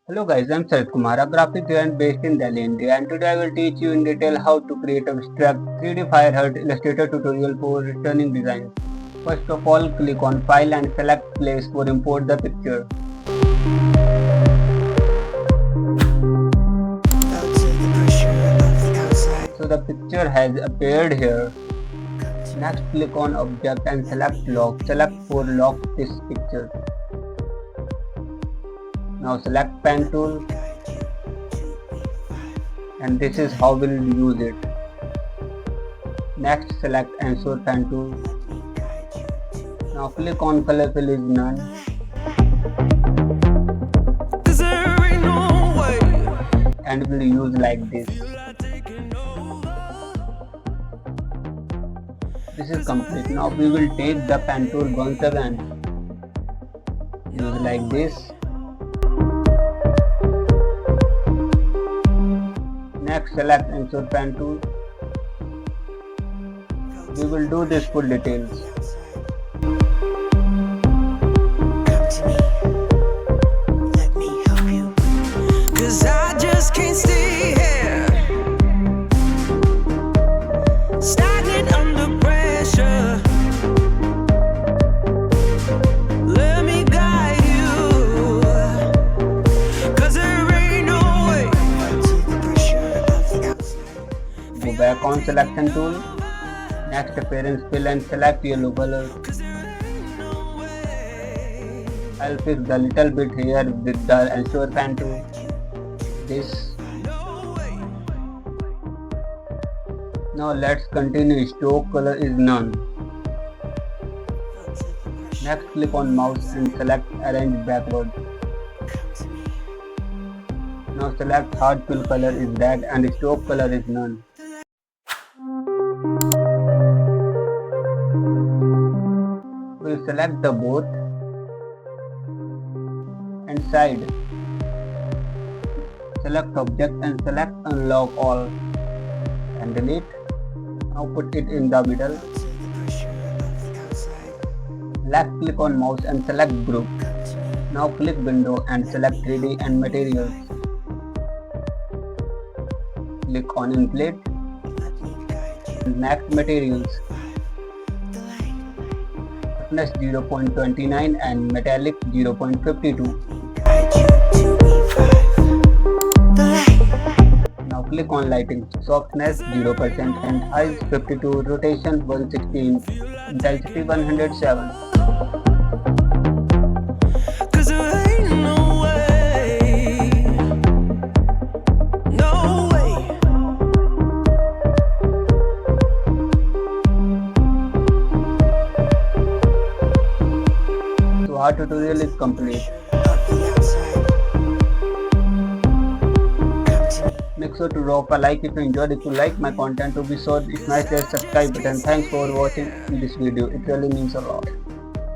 Hello guys, I'm Sharad Kumar, a graphic designer based in Delhi, India, and today I will teach you in detail how to create a abstract 3D Firehut Illustrator tutorial for returning designs. First of all, click on File and select Place for import the picture. So the picture has appeared here. Next, click on Object and select Lock. Select for lock this picture. Now select pen tool, and this is how we'll use it. Next, select ensure pen tool. Now click on color fill is none. And we'll use like this. This is complete. Now we will take the pen tool once again. Use like this. Next, select insert pen tool. We will do this for details. Go back on selection tool. Next, appearance fill and select yellow color. I'll fix the little bit here with the ensure pen tool. This. Now let's continue. Stroke color is none. Next, click on mouse and select arrange backward. Now select hard fill color is red and stroke color is none. We'll select the both and side. Select object and select unlock all and delete. Now put it in the middle. Left click on mouse and select group. Now click window and select 3D and materials. Click on inflate. Next, materials. Roughness 0.29 and metallic 0.52. Now click on lighting. Softness 0% and height 52, rotation 116, intensity 107. Our tutorial is complete. Make sure to drop a like if you enjoyed. If you like my content, to be sure to smash that subscribe button. Thanks for watching this video. It really means a lot.